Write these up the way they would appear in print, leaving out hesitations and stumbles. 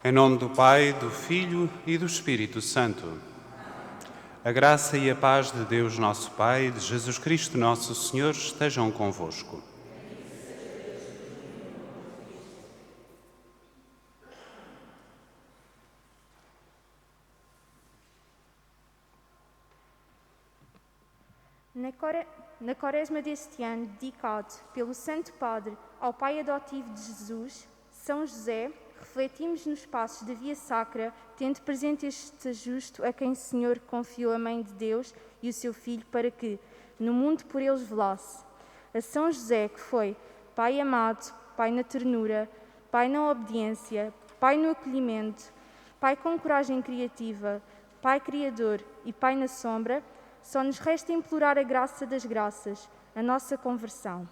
Em nome do Pai, do Filho e do Espírito Santo. A graça e a paz de Deus nosso Pai e de Jesus Cristo nosso Senhor estejam convosco. Na quaresma deste ano, dedicado pelo Santo Padre ao Pai adotivo de Jesus, São José, refletimos nos passos da Via Sacra, tendo presente este justo a quem o Senhor confiou a Mãe de Deus e o seu Filho para que, no mundo por eles velasse. A São José, que foi Pai amado, Pai na ternura, Pai na obediência, Pai no acolhimento, Pai com coragem criativa, Pai criador e Pai na sombra, só nos resta implorar a graça das graças, a nossa conversão.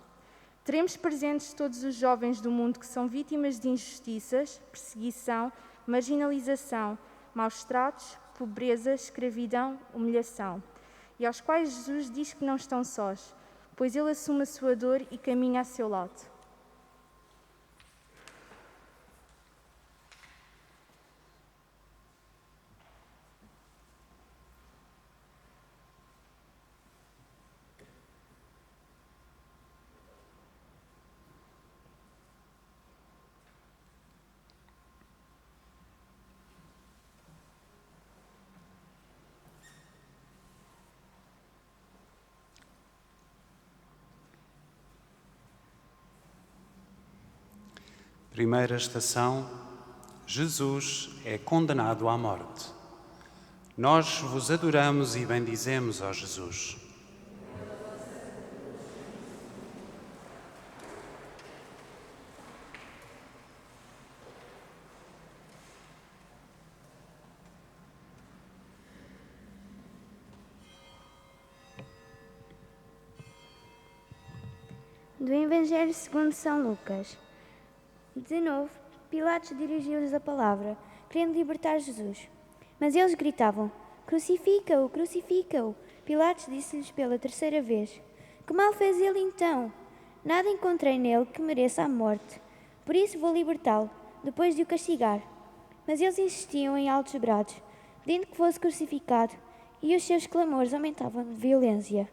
Teremos presentes todos os jovens do mundo que são vítimas de injustiças, perseguição, marginalização, maus tratos, pobreza, escravidão, humilhação, e aos quais Jesus diz que não estão sós, pois Ele assume a sua dor e caminha a seu lado. Primeira estação: Jesus é condenado à morte. Nós vos adoramos e bendizemos, ó Jesus. Do Evangelho segundo São Lucas. De novo, Pilatos dirigiu-lhes a palavra, querendo libertar Jesus. Mas eles gritavam: "Crucifica-o, crucifica-o!" Pilatos disse-lhes pela terceira vez: "Que mal fez ele então? Nada encontrei nele que mereça a morte. Por isso vou libertá-lo, depois de o castigar." Mas eles insistiam em altos brados, pedindo que fosse crucificado, e os seus clamores aumentavam de violência.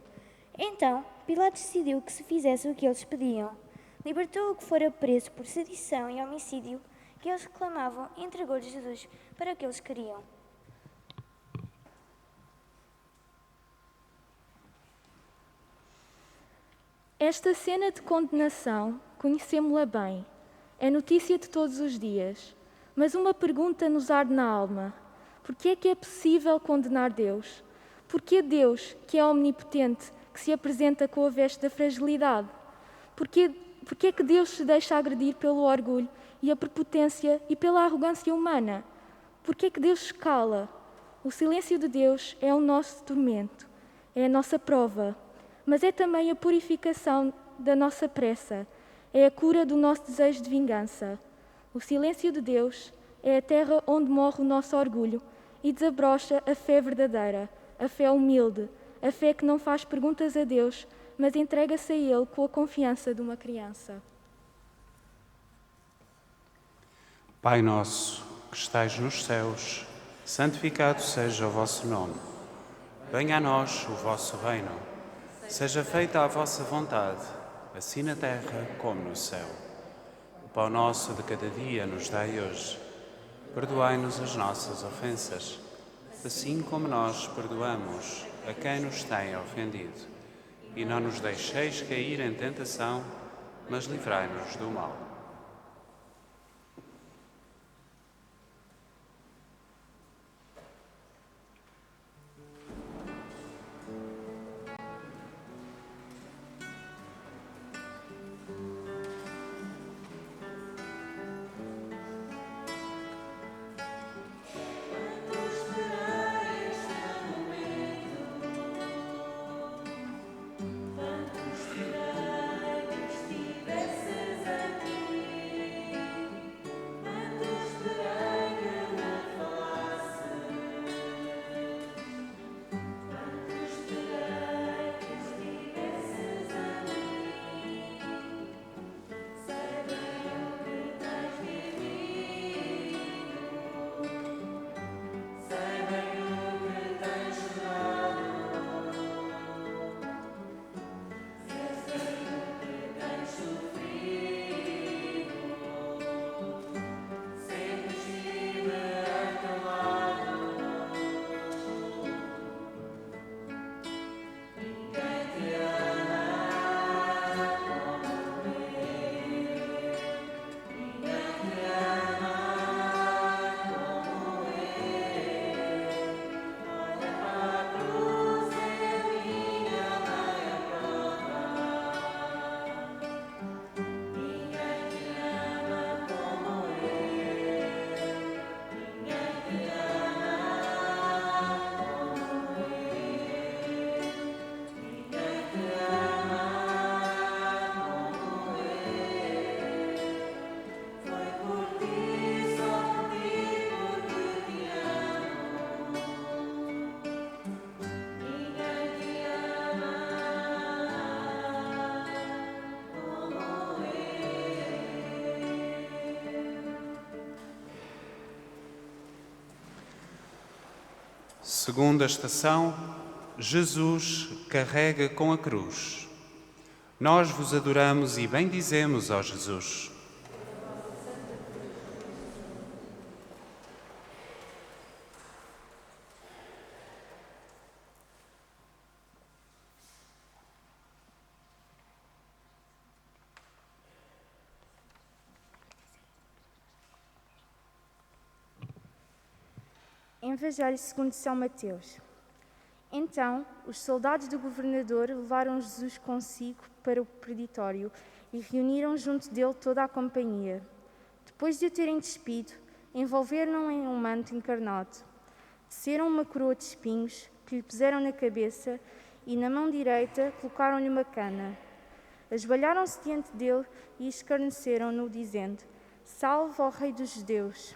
Então, Pilatos decidiu que se fizesse o que eles pediam. Libertou o que fora preso por sedição e homicídio que eles reclamavam e entregou-lhes Jesus para o que eles queriam. Esta cena de condenação, conhecemos-la bem. É notícia de todos os dias. Mas uma pergunta nos arde na alma. Por que é possível condenar Deus? Por que Deus, que é omnipotente, que se apresenta com a veste da fragilidade? Por que é que Deus se deixa agredir pelo orgulho e a prepotência e pela arrogância humana? Por que é que Deus se cala? O silêncio de Deus é o nosso tormento, é a nossa prova, mas é também a purificação da nossa pressa, é a cura do nosso desejo de vingança. O silêncio de Deus é a terra onde morre o nosso orgulho e desabrocha a fé verdadeira, a fé humilde, a fé que não faz perguntas a Deus, mas entrega-se a Ele com a confiança de uma criança. Pai nosso, que estais nos céus, santificado seja o vosso nome. Venha a nós o vosso reino. Seja feita a vossa vontade, assim na terra como no céu. O pão nosso de cada dia nos dai hoje. Perdoai-nos as nossas ofensas, assim como nós perdoamos a quem nos tem ofendido. E não nos deixeis cair em tentação, mas livrai-nos do mal. Segunda estação, Jesus carrega com a cruz. Nós vos adoramos e bendizemos, ó Jesus. Evangelho segundo São Mateus. Então, os soldados do governador levaram Jesus consigo para o preditório e reuniram junto dele toda a companhia. Depois de o terem despido, envolveram-no em um manto encarnado. Teceram uma coroa de espinhos que lhe puseram na cabeça e na mão direita colocaram-lhe uma cana. Ajoelharam-se diante dele e escarneceram-no, dizendo: Salve ao Rei dos Judeus!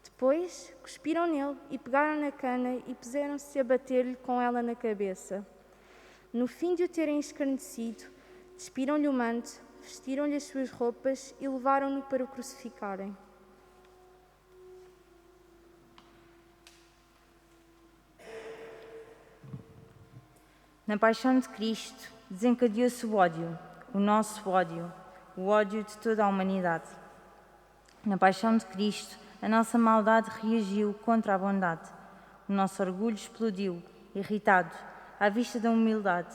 Depois, cuspiram nele e pegaram na cana e puseram-se a bater-lhe com ela na cabeça. No fim de o terem escarnecido, despiram-lhe o manto, vestiram-lhe as suas roupas e levaram-no para o crucificarem. Na paixão de Cristo desencadeou-se o ódio, o nosso ódio, o ódio de toda a humanidade. Na paixão de Cristo, a nossa maldade reagiu contra a bondade. O nosso orgulho explodiu, irritado, à vista da humildade.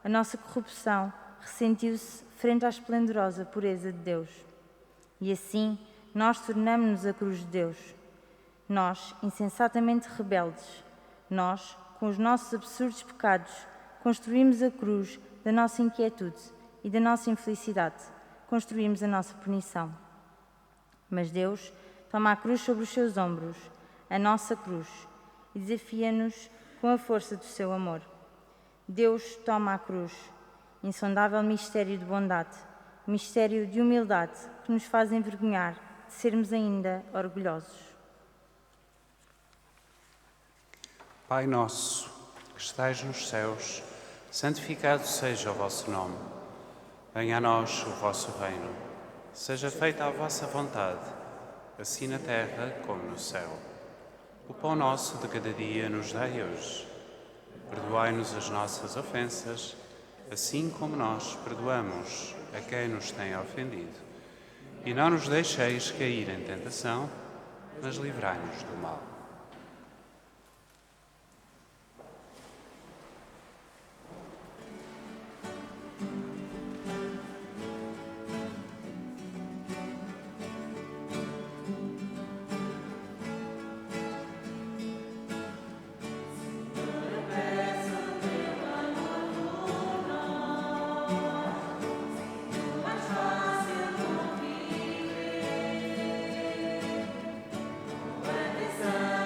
A nossa corrupção ressentiu-se frente à esplendorosa pureza de Deus. E assim, nós tornamo-nos a cruz de Deus. Nós, insensatamente rebeldes, nós, com os nossos absurdos pecados, construímos a cruz da nossa inquietude e da nossa infelicidade. Construímos a nossa punição. Mas Deus toma a cruz sobre os seus ombros, a nossa cruz, e desafia-nos com a força do seu amor. Deus toma a cruz, insondável mistério de bondade, mistério de humildade que nos faz envergonhar de sermos ainda orgulhosos. Pai nosso, que estais nos céus, santificado seja o vosso nome. Venha a nós o vosso reino. Seja feita a vossa vontade, assim na terra como no céu. O pão nosso de cada dia nos dai hoje. Perdoai-nos as nossas ofensas, assim como nós perdoamos a quem nos tem ofendido. E não nos deixeis cair em tentação, mas livrai-nos do mal. Sun.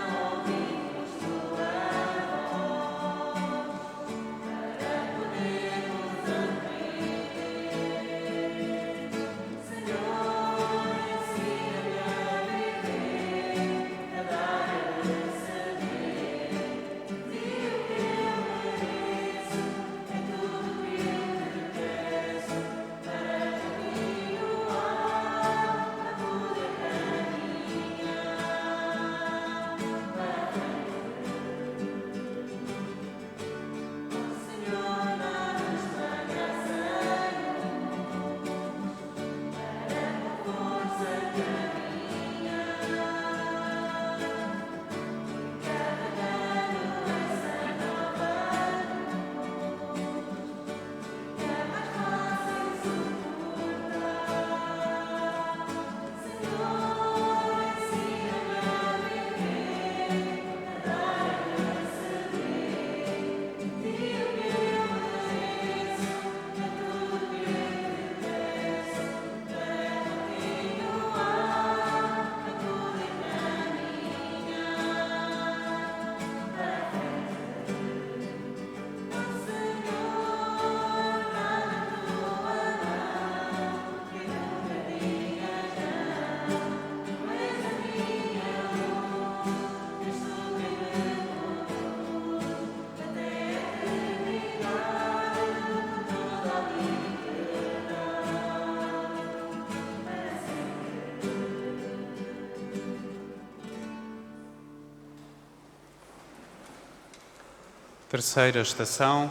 Terceira estação,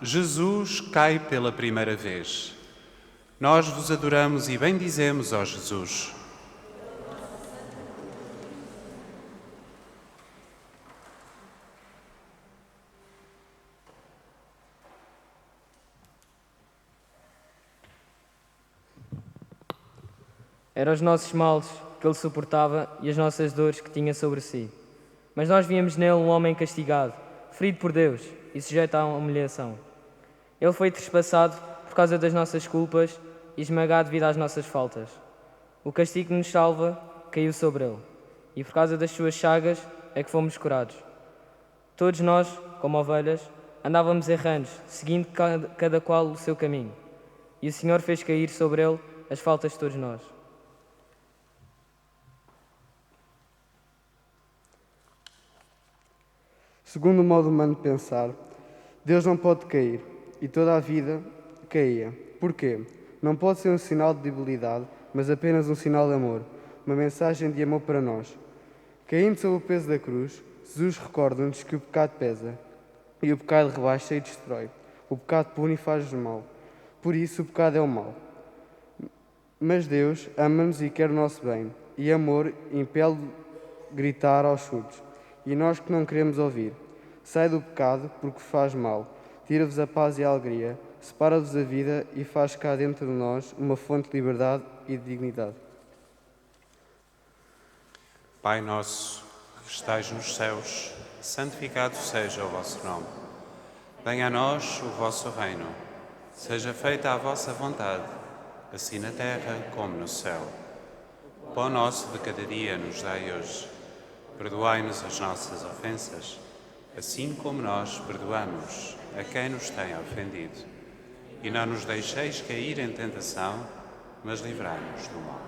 Jesus cai pela primeira vez. Nós vos adoramos e bendizemos, ó Jesus. Eram os nossos males que ele suportava e as nossas dores que tinha sobre si. Mas nós víamos nele um homem castigado, ferido por Deus e sujeito à humilhação. Ele foi trespassado por causa das nossas culpas e esmagado devido às nossas faltas. O castigo que nos salva caiu sobre ele, e por causa das suas chagas é que fomos curados. Todos nós, como ovelhas, andávamos errantes, seguindo cada qual o seu caminho. E o Senhor fez cair sobre ele as faltas de todos nós. Segundo o modo humano de pensar, Deus não pode cair, e toda a vida caía. Porquê? Não pode ser um sinal de debilidade, mas apenas um sinal de amor, uma mensagem de amor para nós. Caindo sob o peso da cruz, Jesus recorda-nos que o pecado pesa, e o pecado rebaixa e destrói. O pecado pune e faz mal. Por isso o pecado é o mal. Mas Deus ama-nos e quer o nosso bem, e amor impele gritar aos surdos. E nós que não queremos ouvir. Sai do pecado porque faz mal, tira-vos a paz e a alegria, separa-vos a vida e faz cá dentro de nós uma fonte de liberdade e de dignidade. Pai nosso, que estais nos céus, santificado seja o vosso nome. Venha a nós o vosso reino. Seja feita a vossa vontade, assim na terra como no céu. O pão nosso de cada dia nos dai hoje. Perdoai-nos as nossas ofensas, assim como nós perdoamos a quem nos tem ofendido. E não nos deixeis cair em tentação, mas livrai-nos do mal.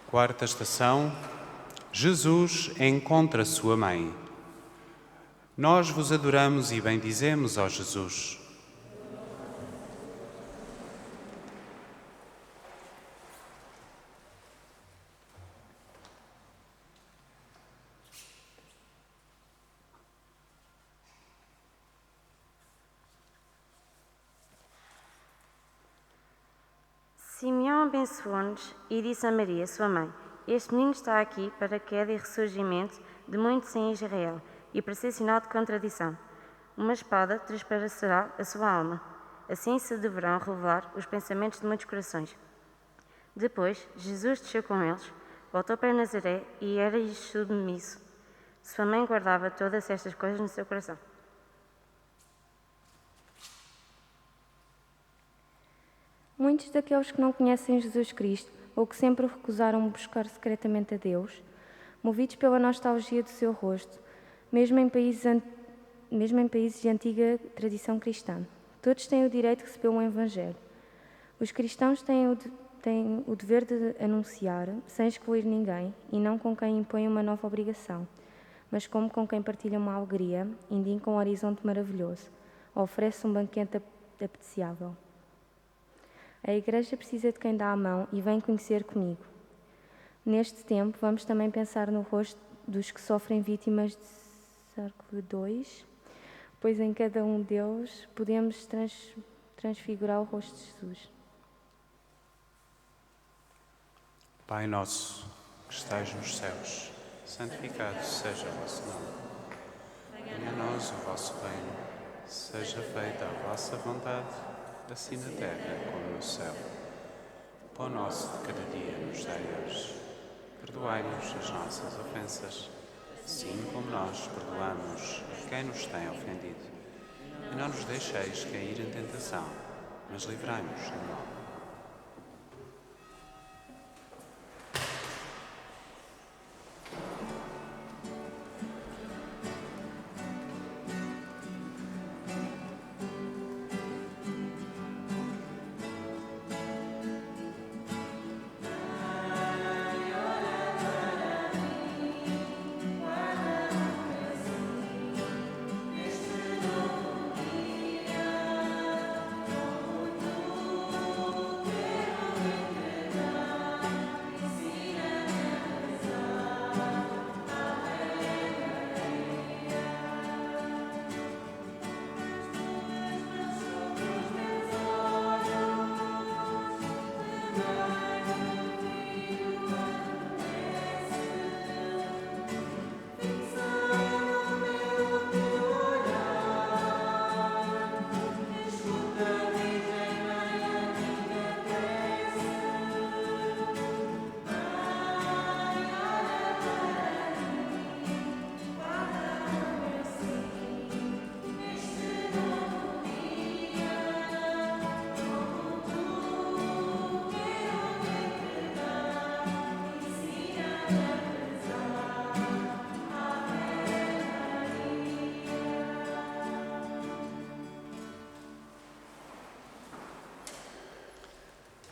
Quarta estação, Jesus encontra sua mãe. Nós vos adoramos e bendizemos, ó Jesus. Simeão abençoou-nos e disse a Maria, sua mãe: Este menino está aqui para a queda e ressurgimento de muitos em Israel e para ser sinal de contradição. Uma espada transparecerá a sua alma. Assim se deverão revelar os pensamentos de muitos corações. Depois, Jesus desceu com eles, voltou para Nazaré e era-lhes submisso. Sua mãe guardava todas estas coisas no seu coração. Muitos daqueles que não conhecem Jesus Cristo ou que sempre recusaram buscar secretamente a Deus, movidos pela nostalgia do seu rosto, mesmo em países de antiga tradição cristã. Todos têm o direito de receber um Evangelho. Os cristãos têm o dever de anunciar, sem excluir ninguém, e não com quem impõe uma nova obrigação, mas como com quem partilha uma alegria, indica um horizonte maravilhoso, oferece um banquete apetecível. A Igreja precisa de quem dá a mão e vem conhecer comigo. Neste tempo, vamos também pensar no rosto dos que sofrem vítimas de século II, pois em cada um deles podemos transfigurar o rosto de Jesus. Pai nosso, que estais nos céus, santificado seja o vosso nome. Venha a nós o vosso reino, seja feita a vossa vontade, assim na terra como no céu. O pão nosso de cada dia nos dai hoje. Perdoai-nos as nossas ofensas, assim como nós perdoamos a quem nos tem ofendido. E não nos deixeis cair em tentação, mas livrai-nos do mal.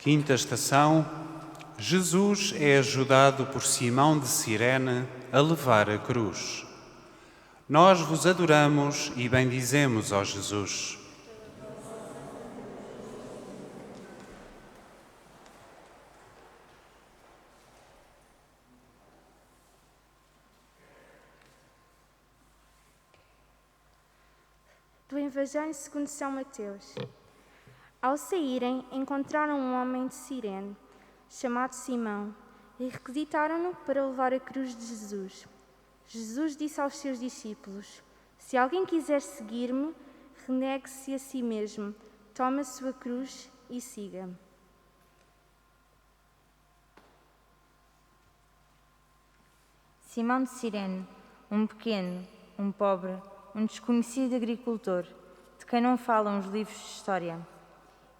Quinta estação, Jesus é ajudado por Simão de Cirene a levar a cruz. Nós vos adoramos e bendizemos, ó Jesus. Do Evangelho segundo São Mateus. Ao saírem, encontraram um homem de Cirene, chamado Simão, e requisitaram-no para levar a cruz de Jesus. Jesus disse aos seus discípulos: Se alguém quiser seguir-me, renegue-se a si mesmo, tome a sua cruz e siga-me. Simão de Cirene, um pequeno, um pobre, um desconhecido agricultor, de quem não falam os livros de história.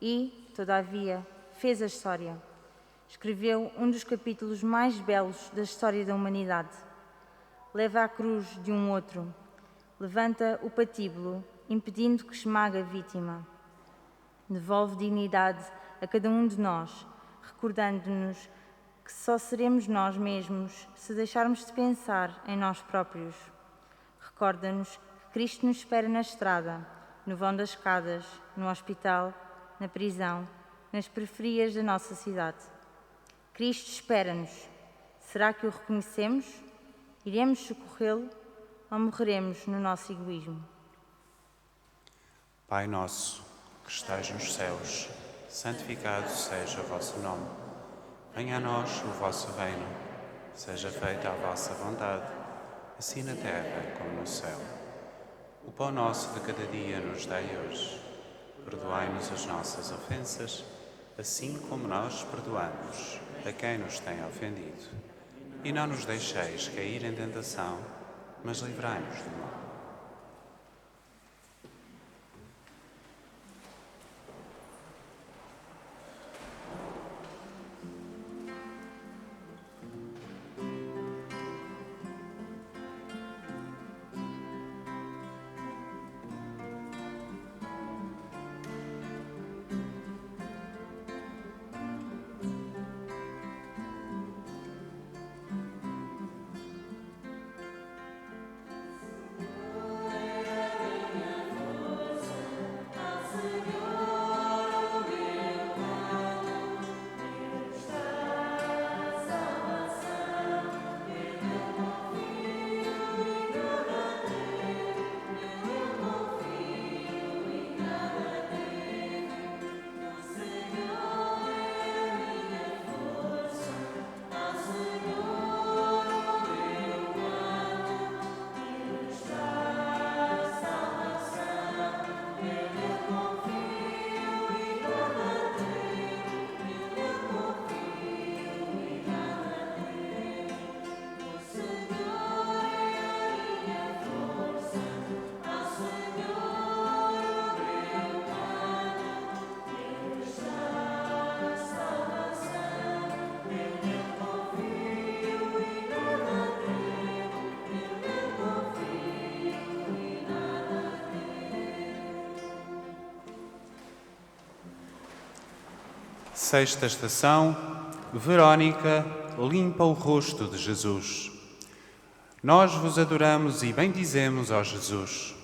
E, todavia, fez a história. Escreveu um dos capítulos mais belos da história da humanidade. Leva a cruz de um outro. Levanta o patíbulo, impedindo que esmague a vítima. Devolve dignidade a cada um de nós, recordando-nos que só seremos nós mesmos se deixarmos de pensar em nós próprios. Recorda-nos que Cristo nos espera na estrada, no vão das escadas, no hospital, na prisão, nas periferias da nossa cidade. Cristo espera-nos. Será que o reconhecemos? Iremos socorrê-lo ou morreremos no nosso egoísmo? Pai nosso, que estais nos céus, santificado seja o vosso nome. Venha a nós o vosso reino. Seja feita a vossa vontade, assim na terra como no céu. O pão nosso de cada dia nos dai hoje. Perdoai-nos as nossas ofensas, assim como nós perdoamos a quem nos tem ofendido. E não nos deixeis cair em tentação, mas livrai-nos do mal. Sexta estação, Verónica limpa o rosto de Jesus. Nós vos adoramos e bendizemos, ó Jesus.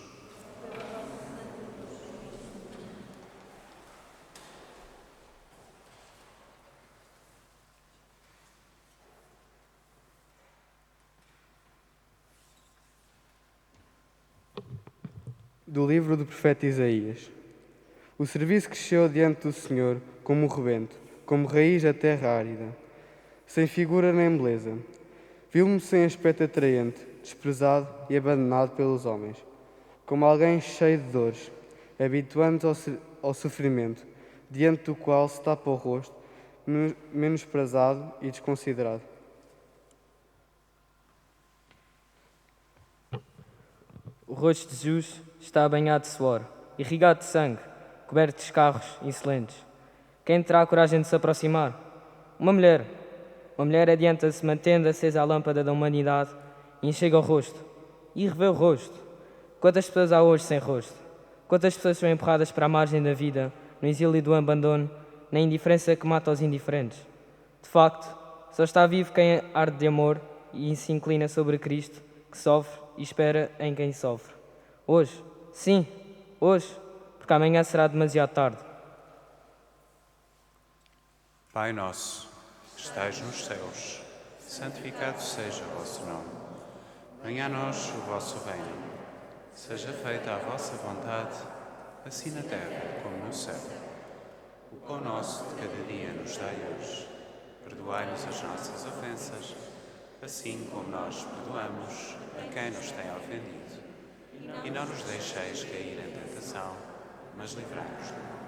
Do livro do profeta Isaías. O serviço cresceu diante do Senhor como o rebento, como raiz da terra árida, sem figura nem beleza. Viu-me sem aspecto atraente, desprezado e abandonado pelos homens, como alguém cheio de dores, habituando-se ao sofrimento, diante do qual se tapa o rosto, menosprezado e desconsiderado. O rosto de Jesus está banhado de suor, irrigado de sangue, coberto de escarros insolentes. Quem terá a coragem de se aproximar? Uma mulher. Uma mulher adianta-se, mantendo acesa a lâmpada da humanidade, e enxerga o rosto. E revê o rosto. Quantas pessoas há hoje sem rosto? Quantas pessoas são empurradas para a margem da vida, no exílio do abandono, na indiferença que mata os indiferentes? De facto, só está vivo quem arde de amor e se inclina sobre Cristo, que sofre e espera em quem sofre. Hoje, sim, hoje, porque amanhã será demasiado tarde. Pai nosso, que estais nos céus, santificado seja o vosso nome. Venha a nós o vosso reino. Seja feita a vossa vontade, assim na terra como no céu. O pão nosso de cada dia nos dai hoje. Perdoai-nos as nossas ofensas, assim como nós perdoamos a quem nos tem ofendido. E não nos deixeis cair em tentação, mas livrai-nos do mal.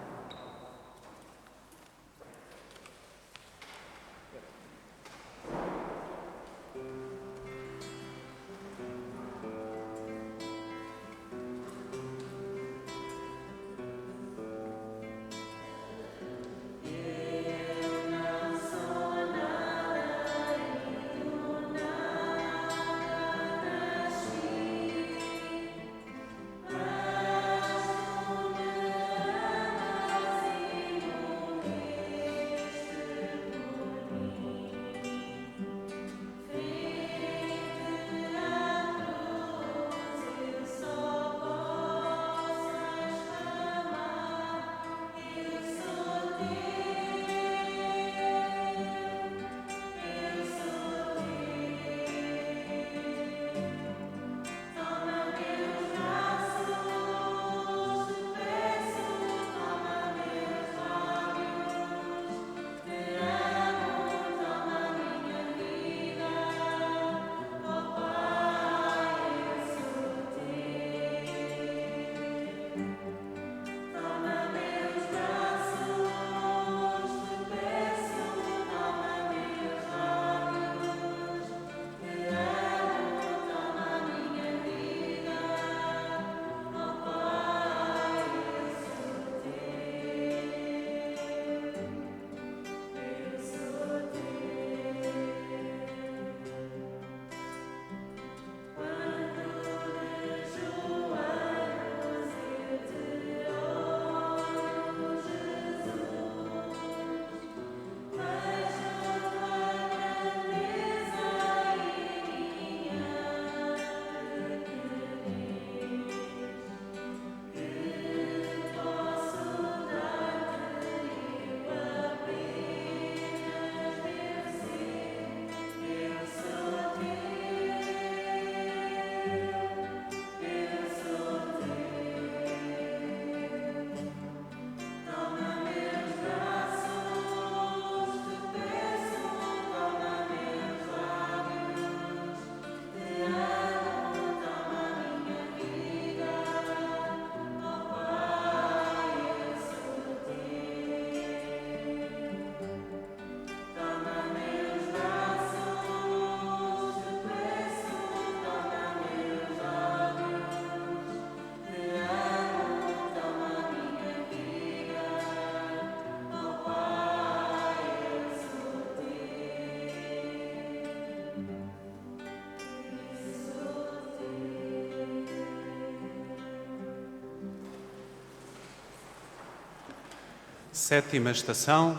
Sétima estação,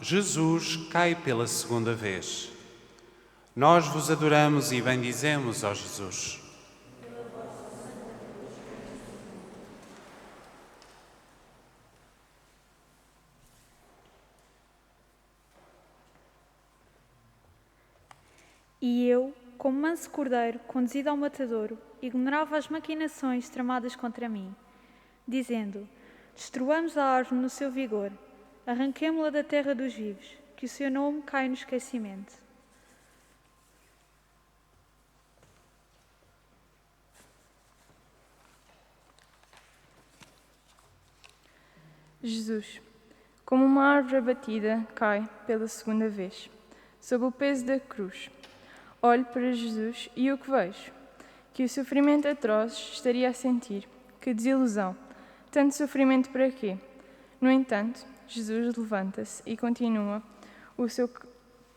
Jesus cai pela segunda vez. Nós vos adoramos e bendizemos, ó Jesus. E eu, como manso cordeiro conduzido ao matadouro, ignorava as maquinações tramadas contra mim, dizendo: destruamos a árvore no seu vigor, arranquemo-la da terra dos vivos, que o seu nome caia no esquecimento. Jesus, como uma árvore abatida, cai pela segunda vez, sob o peso da cruz. Olho para Jesus e o que vejo? Que o sofrimento atroz estaria a sentir. Que desilusão! Tanto sofrimento para quê? No entanto, Jesus levanta-se e continua o seu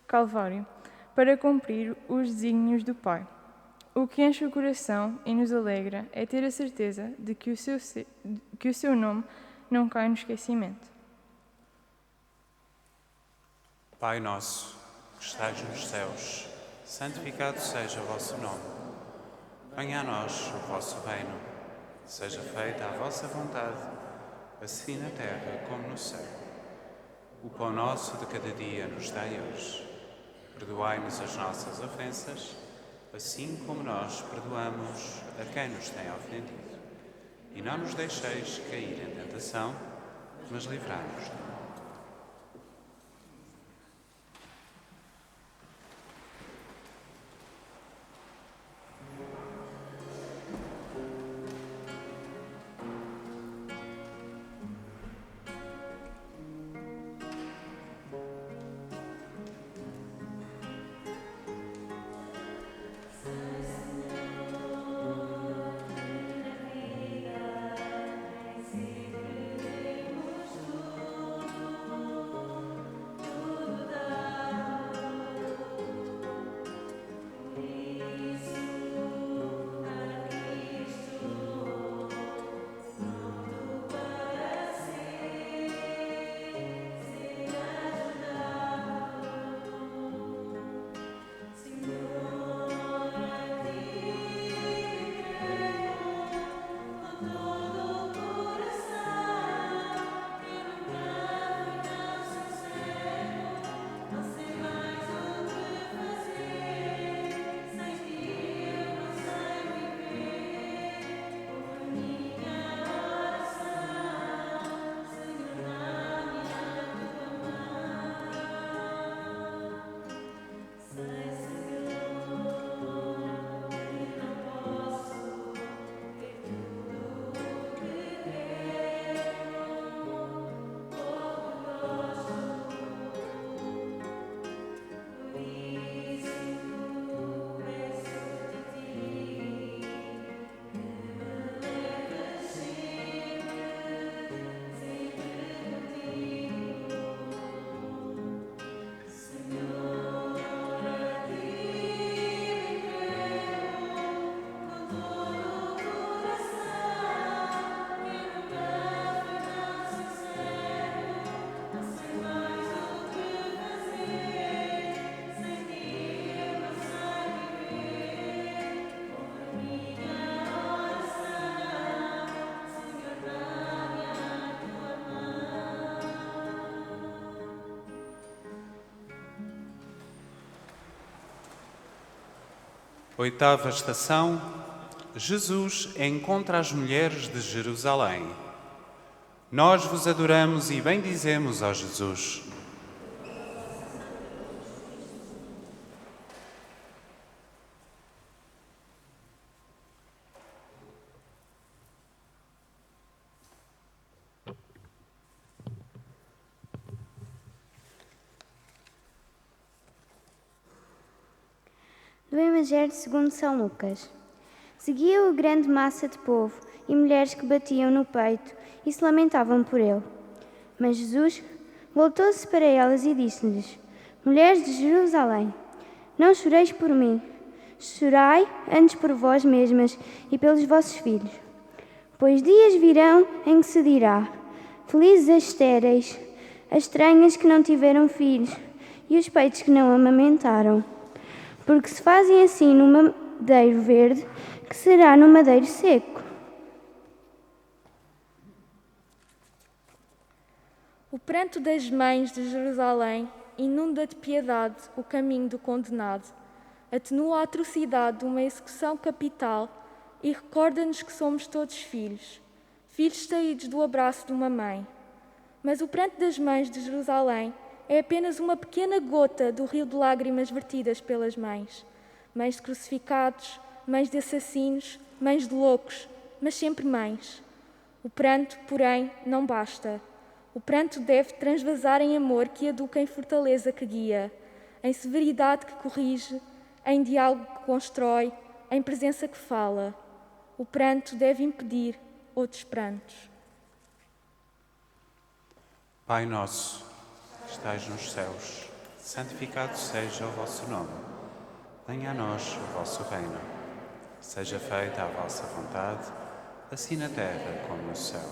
calvário para cumprir os desígnios do Pai. O que enche o coração e nos alegra é ter a certeza de que o seu nome não cai no esquecimento. Pai nosso, que estais nos céus, santificado seja o vosso nome. Venha a nós o vosso reino. Seja feita a vossa vontade, assim na terra como no céu. O pão nosso de cada dia nos dai hoje. Perdoai-nos as nossas ofensas, assim como nós perdoamos a quem nos tem ofendido. E não nos deixeis cair em tentação, mas livrai-nos do mal. Oitava estação, Jesus encontra as mulheres de Jerusalém. Nós vos adoramos e bendizemos, ó Jesus. Do Evangelho segundo São Lucas. Seguia-o grande massa de povo e mulheres que batiam no peito e se lamentavam por ele. Mas Jesus voltou-se para elas e disse-lhes: Mulheres de Jerusalém, não choreis por mim, chorai antes por vós mesmas e pelos vossos filhos. Pois dias virão em que se dirá: Felizes as estéreis, as estranhas que não tiveram filhos e os peitos que não amamentaram. Porque se fazem assim no madeiro verde, que será no madeiro seco? O pranto das mães de Jerusalém inunda de piedade o caminho do condenado, atenua a atrocidade de uma execução capital e recorda-nos que somos todos filhos, filhos saídos do abraço de uma mãe. Mas o pranto das mães de Jerusalém é apenas uma pequena gota do rio de lágrimas vertidas pelas mães. Mães de crucificados, mães de assassinos, mães de loucos, mas sempre mães. O pranto, porém, não basta. O pranto deve transvasar em amor que educa, em fortaleza que guia, em severidade que corrige, em diálogo que constrói, em presença que fala. O pranto deve impedir outros prantos. Pai nosso, que estais nos céus, santificado seja o vosso nome. Venha a nós o vosso reino. Seja feita a vossa vontade, assim na terra como no céu.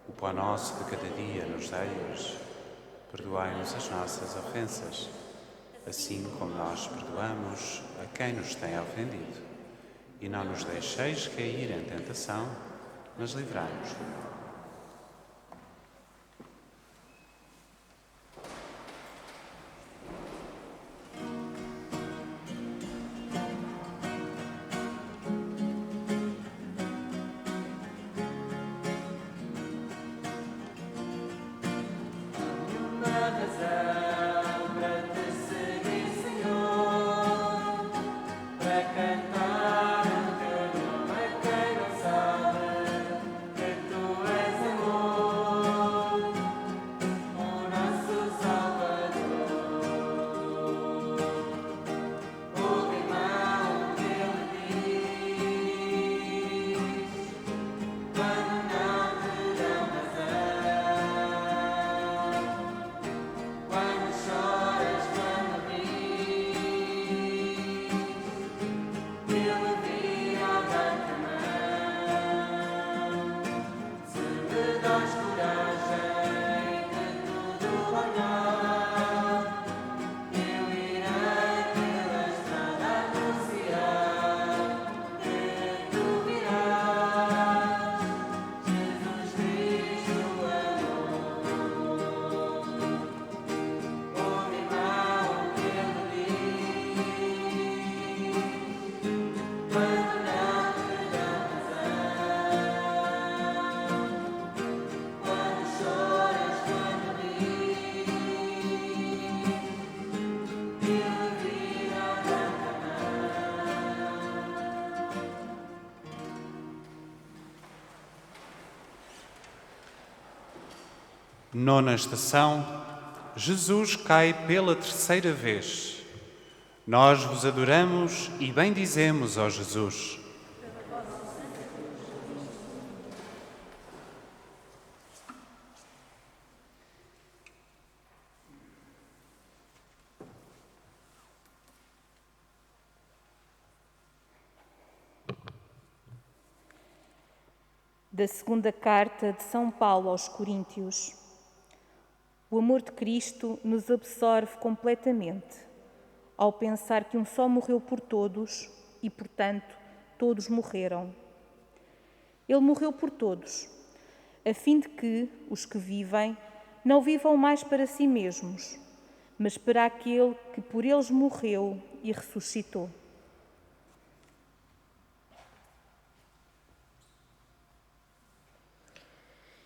O pão nosso de cada dia nos dai hoje. Perdoai-nos as nossas ofensas, assim como nós perdoamos a quem nos tem ofendido. E não nos deixeis cair em tentação, mas livrai-nos do mal. Nona estação, Jesus cai pela terceira vez. Nós vos adoramos e bendizemos, ó Jesus. Da segunda carta de São Paulo aos Coríntios. O amor de Cristo nos absorve completamente, ao pensar que um só morreu por todos e, portanto, todos morreram. Ele morreu por todos, a fim de que os que vivem não vivam mais para si mesmos, mas para aquele que por eles morreu e ressuscitou.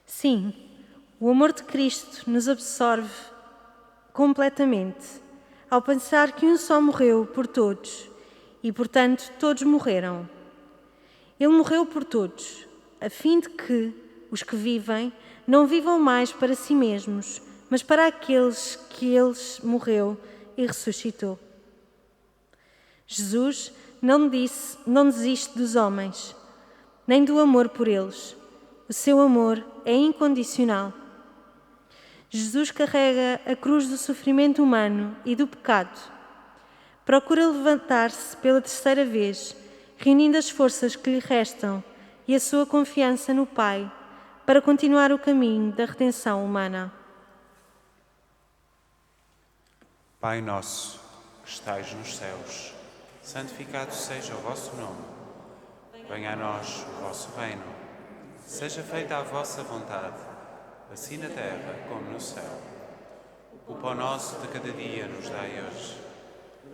Sim, o amor de Cristo nos absorve completamente, ao pensar que um só morreu por todos e, portanto, todos morreram. Ele morreu por todos, a fim de que os que vivem não vivam mais para si mesmos, mas para aqueles que ele morreu e ressuscitou. Jesus não desiste dos homens, nem do amor por eles. O seu amor é incondicional. Jesus carrega a cruz do sofrimento humano e do pecado. Procura levantar-se pela terceira vez, reunindo as forças que lhe restam e a sua confiança no Pai, para continuar o caminho da redenção humana. Pai nosso, que estais nos céus, santificado seja o vosso nome. Venha a nós o vosso reino. Seja feita a vossa vontade, assim na terra como no céu. O pão nosso de cada dia nos dai hoje.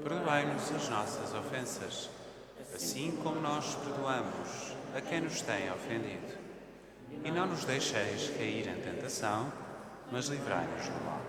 Perdoai-nos as nossas ofensas, assim como nós perdoamos a quem nos tem ofendido. E não nos deixeis cair em tentação, mas livrai-nos do mal.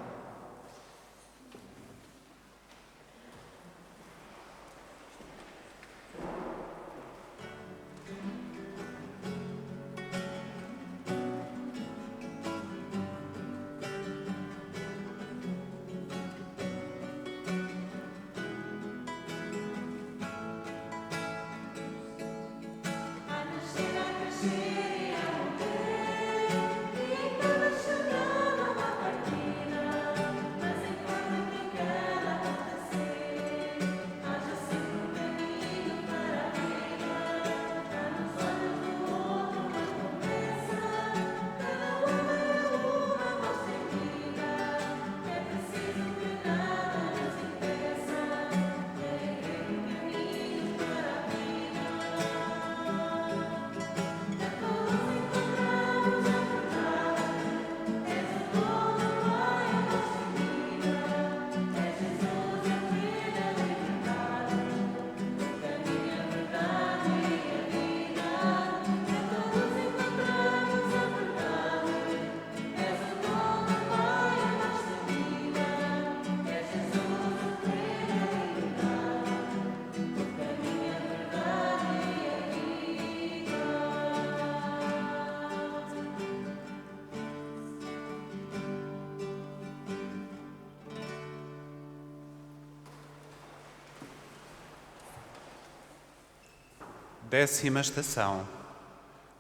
Décima estação.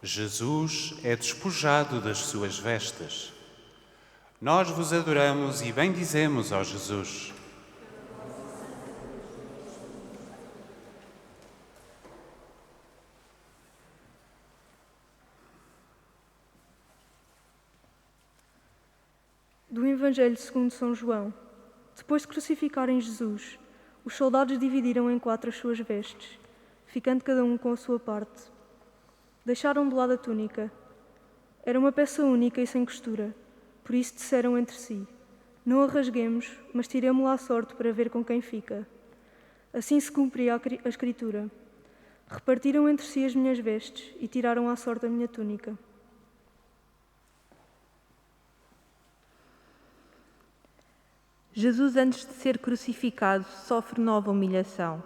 Jesus é despojado das suas vestes. Nós vos adoramos e bendizemos, ó Jesus. Do Evangelho segundo São João. Depois de crucificarem Jesus, os soldados dividiram em 4 as suas vestes, ficando cada um com a sua parte. Deixaram de lado a túnica. Era uma peça única e sem costura, por isso disseram entre si: não a rasguemos, mas tiremo-la à sorte para ver com quem fica. Assim se cumpria a Escritura. Repartiram entre si as minhas vestes e tiraram à sorte a minha túnica. Jesus, antes de ser crucificado, sofre nova humilhação,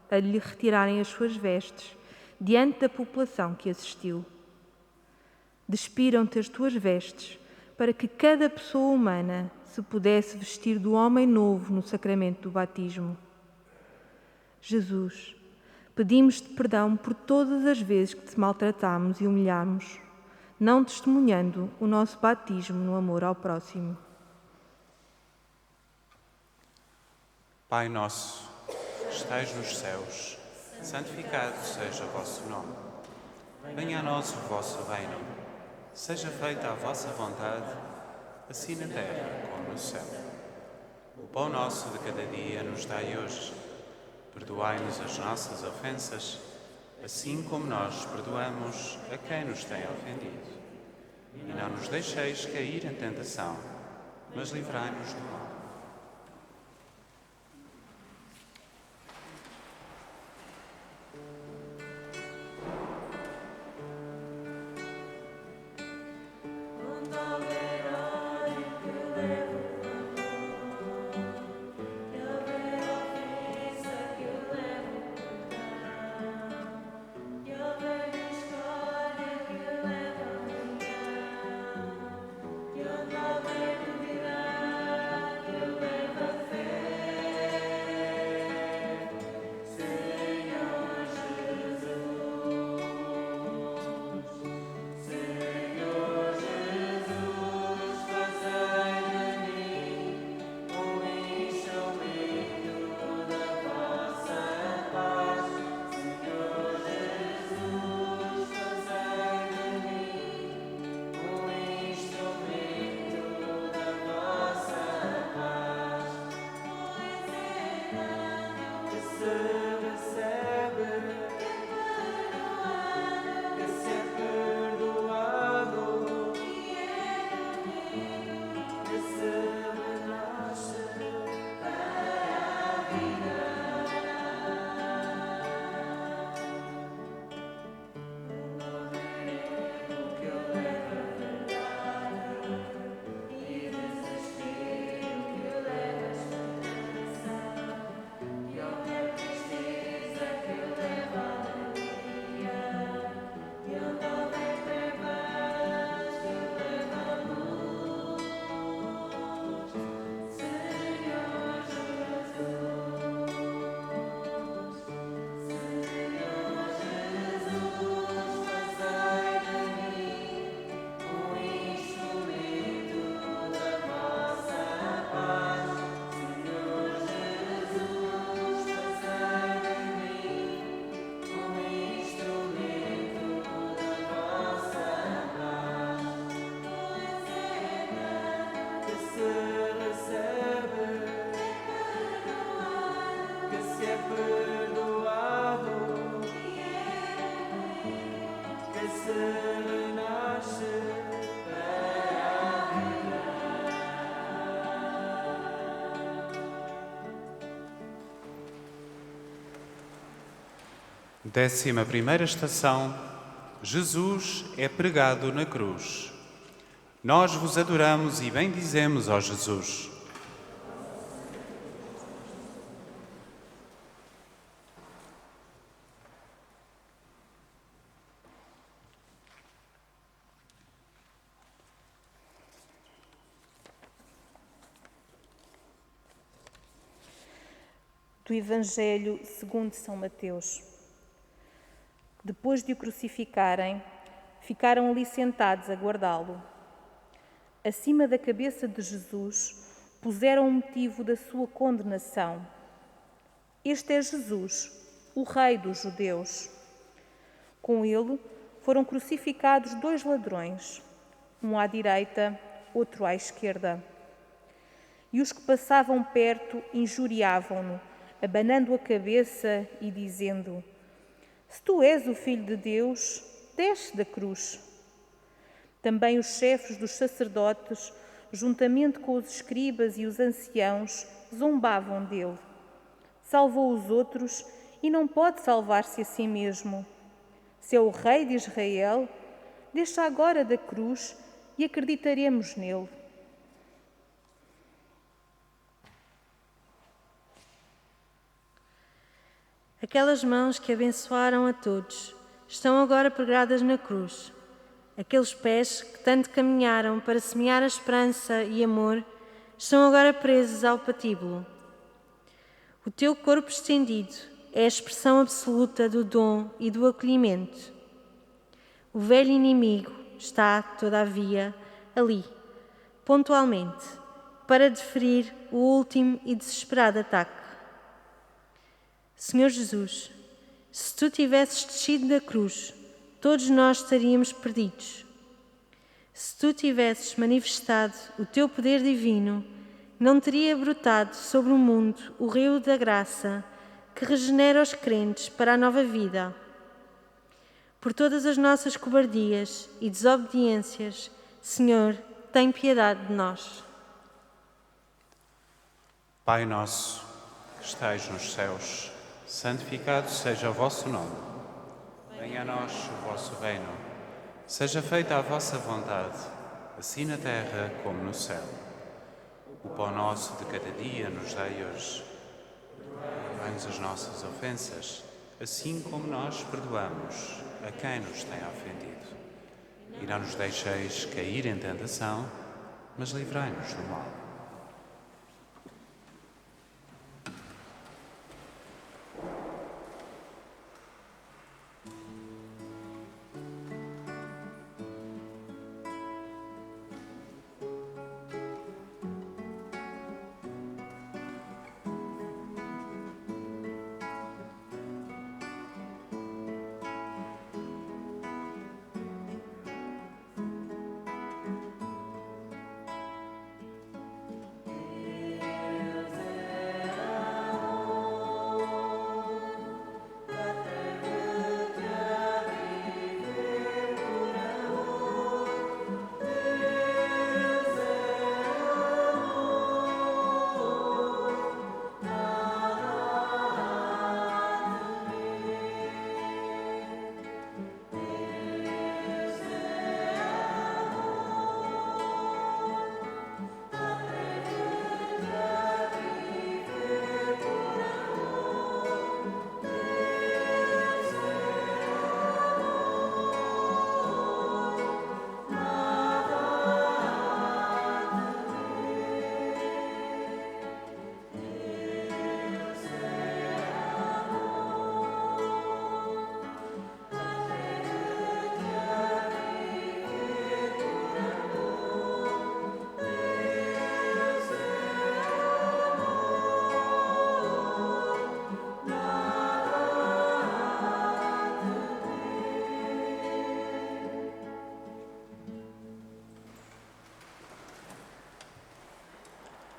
a lhe retirarem as suas vestes, diante da população que assistiu. Despiram-te as tuas vestes, para que cada pessoa humana se pudesse vestir do homem novo no sacramento do batismo. Jesus, pedimos-te perdão por todas as vezes que te maltratámos e humilhámos, não testemunhando o nosso batismo no amor ao próximo. Pai nosso, que estais nos céus, santificado seja o vosso nome. Venha a nós o vosso reino. Seja feita a vossa vontade, assim na terra como no céu. O pão nosso de cada dia nos dai hoje. Perdoai-nos as nossas ofensas, assim como nós perdoamos a quem nos tem ofendido. E não nos deixeis cair em tentação, mas livrai-nos do mal. Décima primeira estação: Jesus é pregado na cruz. Nós vos adoramos e bendizemos, ó Jesus. Do Evangelho segundo São Mateus. Depois de o crucificarem, ficaram ali sentados a guardá-lo. Acima da cabeça de Jesus puseram o motivo da sua condenação. Este é Jesus, o Rei dos Judeus. Com ele foram crucificados 2 ladrões, um à direita, outro à esquerda. E os que passavam perto injuriavam-no, abanando a cabeça e dizendo: Se tu és o Filho de Deus, desce da cruz. Também os chefes dos sacerdotes, juntamente com os escribas e os anciãos, zombavam dele. Salvou os outros e não pode salvar-se a si mesmo. Se é o Rei de Israel, desça agora da cruz e acreditaremos nele. Aquelas mãos que abençoaram a todos estão agora pregadas na cruz. Aqueles pés que tanto caminharam para semear a esperança e amor estão agora presos ao patíbulo. O teu corpo estendido é a expressão absoluta do dom e do acolhimento. O velho inimigo está, todavia, ali, pontualmente, para deferir o último e desesperado ataque. Senhor Jesus, se tu tivesses descido da cruz, todos nós estaríamos perdidos. Se tu tivesses manifestado o teu poder divino, não teria brotado sobre o mundo o rio da graça que regenera os crentes para a nova vida. Por todas as nossas cobardias e desobediências, Senhor, tem piedade de nós. Pai nosso, que estais nos céus, santificado seja o vosso nome. Venha a nós o vosso reino. Seja feita a vossa vontade, assim na terra como no céu. O pão nosso de cada dia nos dai hoje. Perdoai-nos as nossas ofensas, assim como nós perdoamos a quem nos tem ofendido. E não nos deixeis cair em tentação, mas livrai-nos do mal.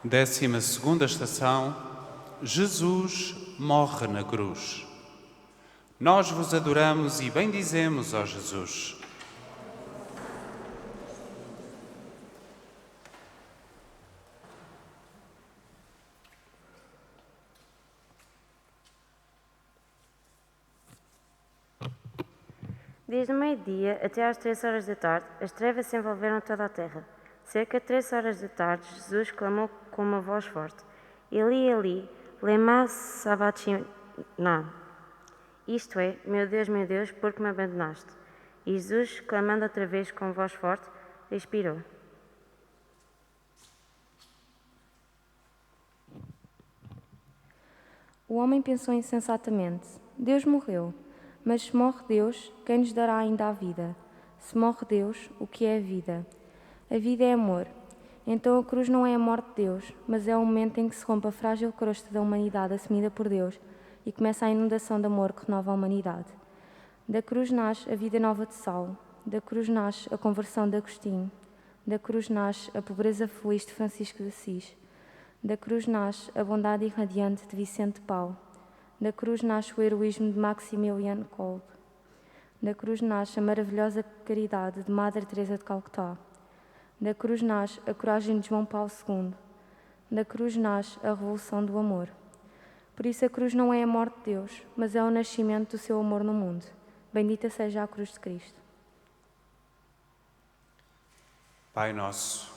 Décima segunda estação: Jesus morre na cruz. Nós vos adoramos e bendizemos, ó Jesus. Desde o meio-dia até às 3 horas da tarde, as trevas se envolveram toda a terra. Cerca de 3 horas da tarde, Jesus clamou com uma voz forte: Eli, Eli, lema sabachthani. Isto é, meu Deus, por que me abandonaste? E Jesus, clamando outra vez com voz forte, expirou. O homem pensou insensatamente: Deus morreu. Mas se morre Deus, quem nos dará ainda a vida? Se morre Deus, o que é a vida? A vida é amor. Então a cruz não é a morte de Deus, mas é o momento em que se rompe a frágil crosta da humanidade assumida por Deus e começa a inundação de amor que renova a humanidade. Da cruz nasce a vida nova de Saulo, da cruz nasce a conversão de Agostinho, da cruz nasce a pobreza feliz de Francisco de Assis, da cruz nasce a bondade irradiante de Vicente de Paulo, da cruz nasce o heroísmo de Maximilian Kolbe, da cruz nasce a maravilhosa caridade de Madre Teresa de Calcutá, da cruz nasce a coragem de João Paulo II, da cruz nasce a revolução do amor. Por isso a cruz não é a morte de Deus, mas é o nascimento do seu amor no mundo. Bendita seja a cruz de Cristo. Pai nosso,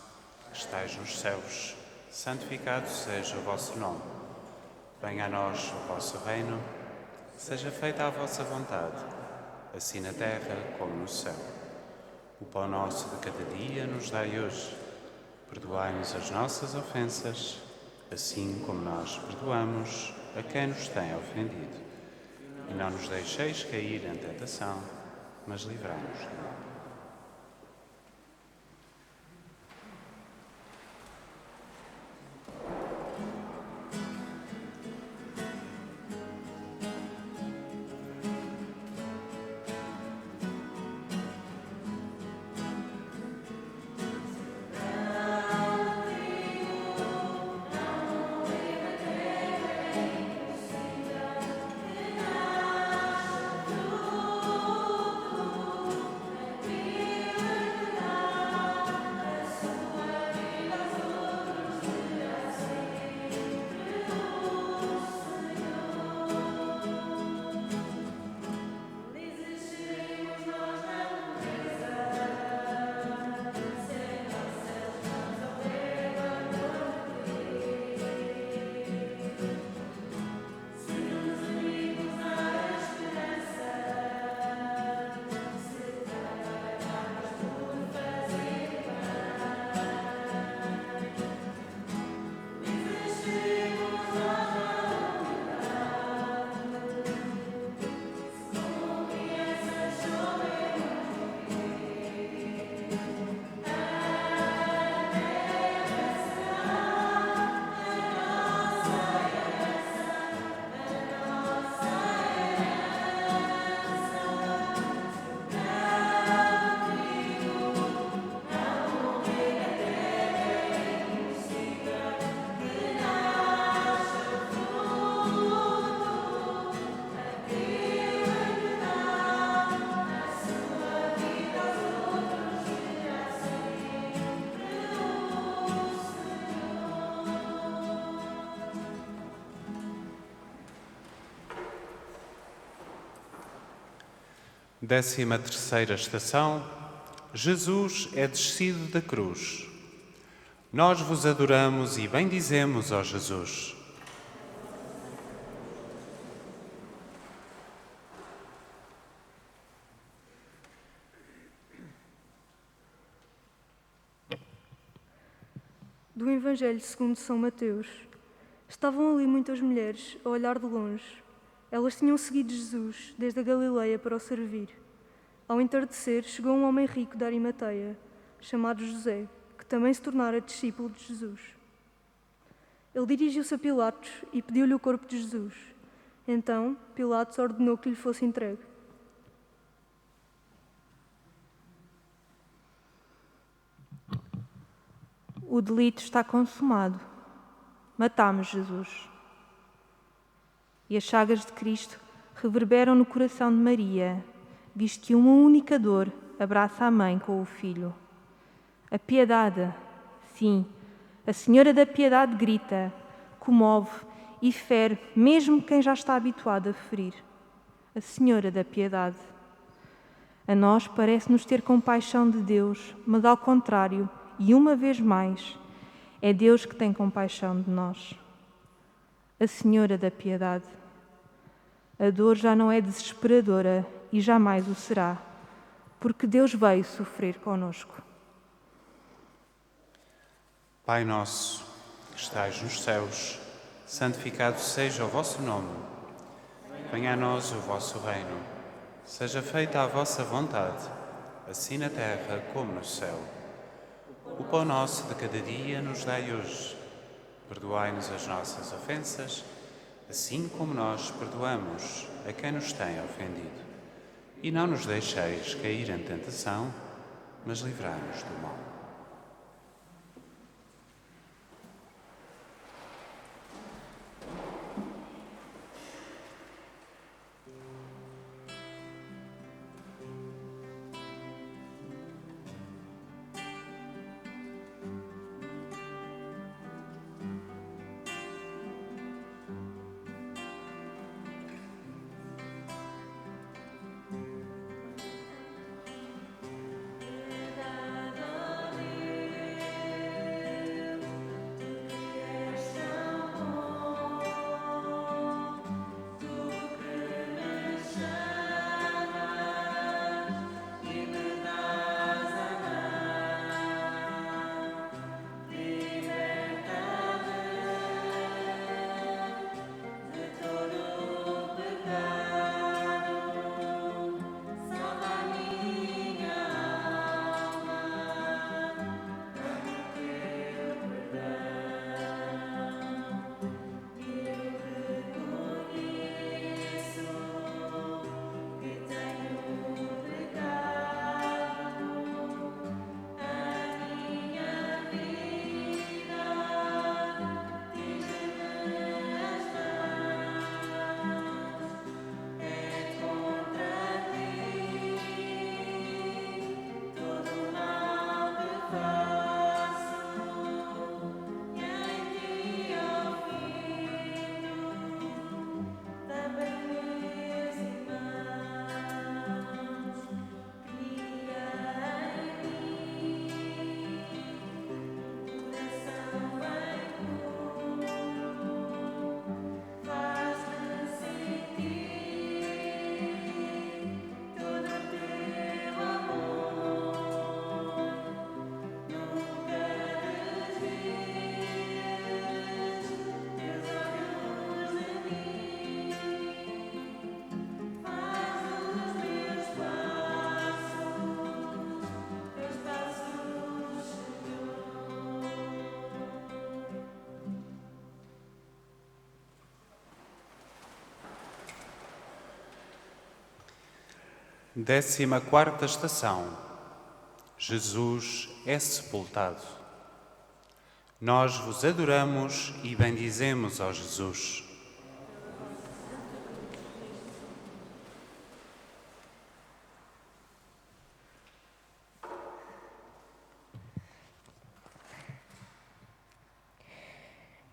que estais nos céus, santificado seja o vosso nome. Venha a nós o vosso reino, seja feita a vossa vontade, assim na terra como no céu. O pão nosso de cada dia nos dai hoje. Perdoai-nos as nossas ofensas, assim como nós perdoamos a quem nos tem ofendido. E não nos deixeis cair em tentação, mas livrai-nos do mal. Décima terceira estação. Jesus é descido da cruz. Nós vos adoramos e bendizemos, ó Jesus. Do Evangelho segundo São Mateus. Estavam ali muitas mulheres a olhar de longe. Elas tinham seguido Jesus desde a Galileia para o servir. Ao entardecer, chegou um homem rico de Arimateia, chamado José, que também se tornara discípulo de Jesus. Ele dirigiu-se a Pilatos e pediu-lhe o corpo de Jesus. Então, Pilatos ordenou que lhe fosse entregue. O delito está consumado. Matamos Jesus. E as chagas de Cristo reverberam no coração de Maria, visto que uma única dor abraça a mãe com o filho. A piedade, sim, a Senhora da Piedade grita, comove e fere mesmo quem já está habituado a ferir. A Senhora da Piedade. A nós parece-nos ter compaixão de Deus, mas ao contrário, e uma vez mais, é Deus que tem compaixão de nós. A Senhora da Piedade. A dor já não é desesperadora e jamais o será, porque Deus veio sofrer conosco. Pai nosso, que estais nos céus, santificado seja o vosso nome. Venha a nós o vosso reino. Seja feita a vossa vontade, assim na terra como no céu. O pão nosso de cada dia nos dai hoje. Perdoai-nos as nossas ofensas, assim como nós perdoamos a quem nos tem ofendido. E não nos deixeis cair em tentação, mas livrai-nos do mal. Décima quarta estação. Jesus é sepultado. Nós vos adoramos e bendizemos, ó Jesus.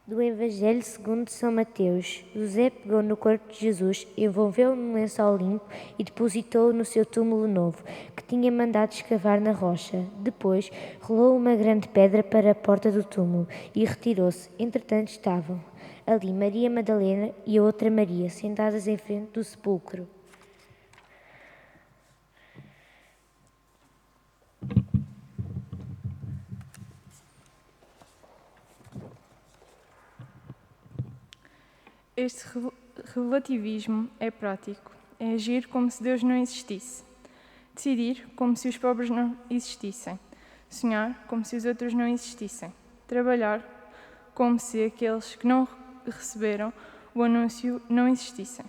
Do Evangelho segundo São Mateus. José pegou no corpo de Jesus, envolveu-o num lençol limpo e depositou-o no seu túmulo novo, que tinha mandado escavar na rocha. Depois, rolou uma grande pedra para a porta do túmulo e retirou-se. Entretanto, estavam ali Maria Madalena e a outra Maria, sentadas em frente do sepulcro. Este relativismo é prático, é agir como se Deus não existisse, decidir como se os pobres não existissem, sonhar como se os outros não existissem, trabalhar como se aqueles que não receberam o anúncio não existissem.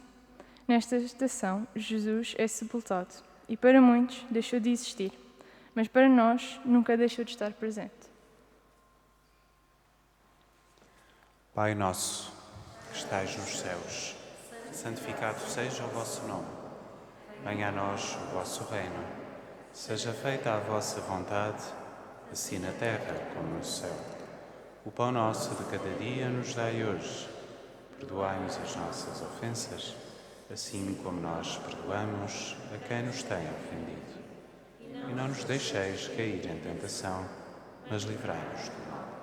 Nesta estação, Jesus é sepultado e para muitos deixou de existir, mas para nós nunca deixou de estar presente. Pai nosso, que estais nos céus, santificado seja o vosso nome. Venha a nós o vosso reino. Seja feita a vossa vontade, assim na terra como no céu. O pão nosso de cada dia nos dai hoje. Perdoai-nos as nossas ofensas, assim como nós perdoamos a quem nos tem ofendido. E não nos deixeis cair em tentação, mas livrai-nos do mal.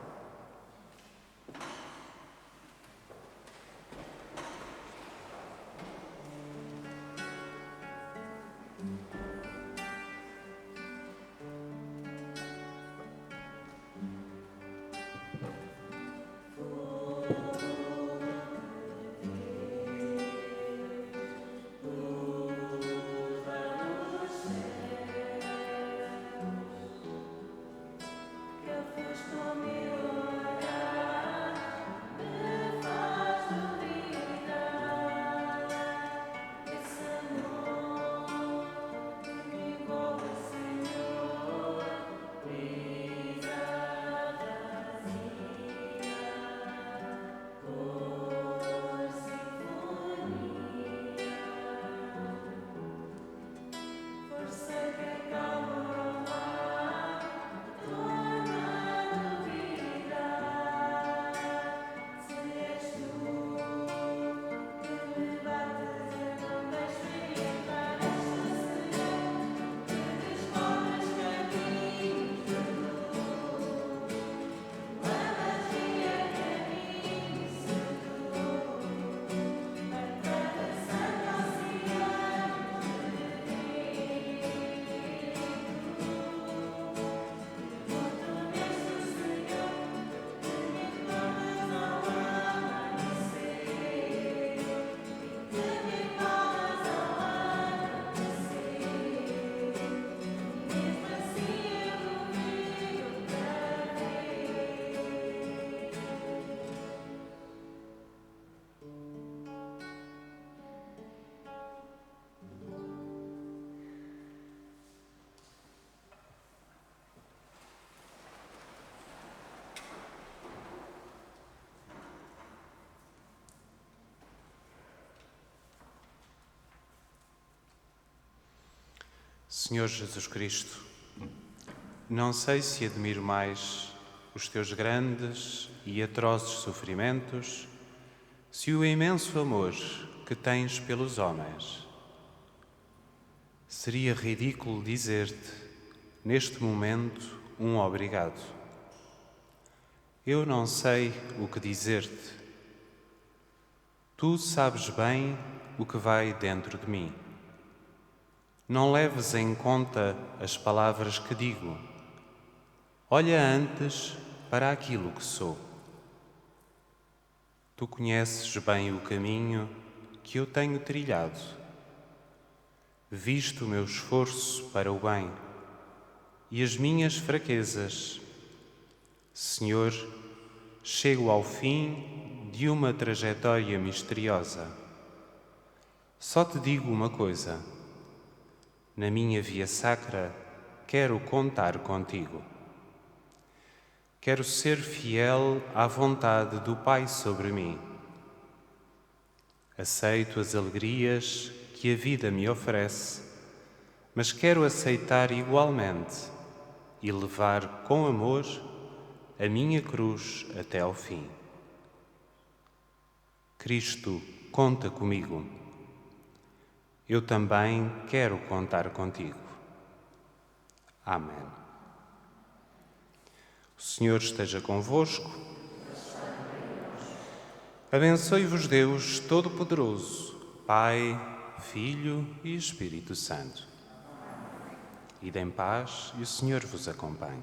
Senhor Jesus Cristo, não sei se admiro mais os teus grandes e atrozes sofrimentos, se o imenso amor que tens pelos homens. Seria ridículo dizer-te, neste momento, um obrigado. Eu não sei o que dizer-te. Tu sabes bem o que vai dentro de mim. Não leves em conta as palavras que digo. Olha antes para aquilo que sou. Tu conheces bem o caminho que eu tenho trilhado. Viste o meu esforço para o bem e as minhas fraquezas. Senhor, chego ao fim de uma trajetória misteriosa. Só te digo uma coisa. Na minha via sacra, quero contar contigo. Quero ser fiel à vontade do Pai sobre mim. Aceito as alegrias que a vida me oferece, mas quero aceitar igualmente e levar com amor a minha cruz até ao fim. Cristo, conta comigo. Eu também quero contar contigo. Amém. O Senhor esteja convosco. Abençoe-vos Deus Todo-Poderoso, Pai, Filho e Espírito Santo. Ide em paz e o Senhor vos acompanhe.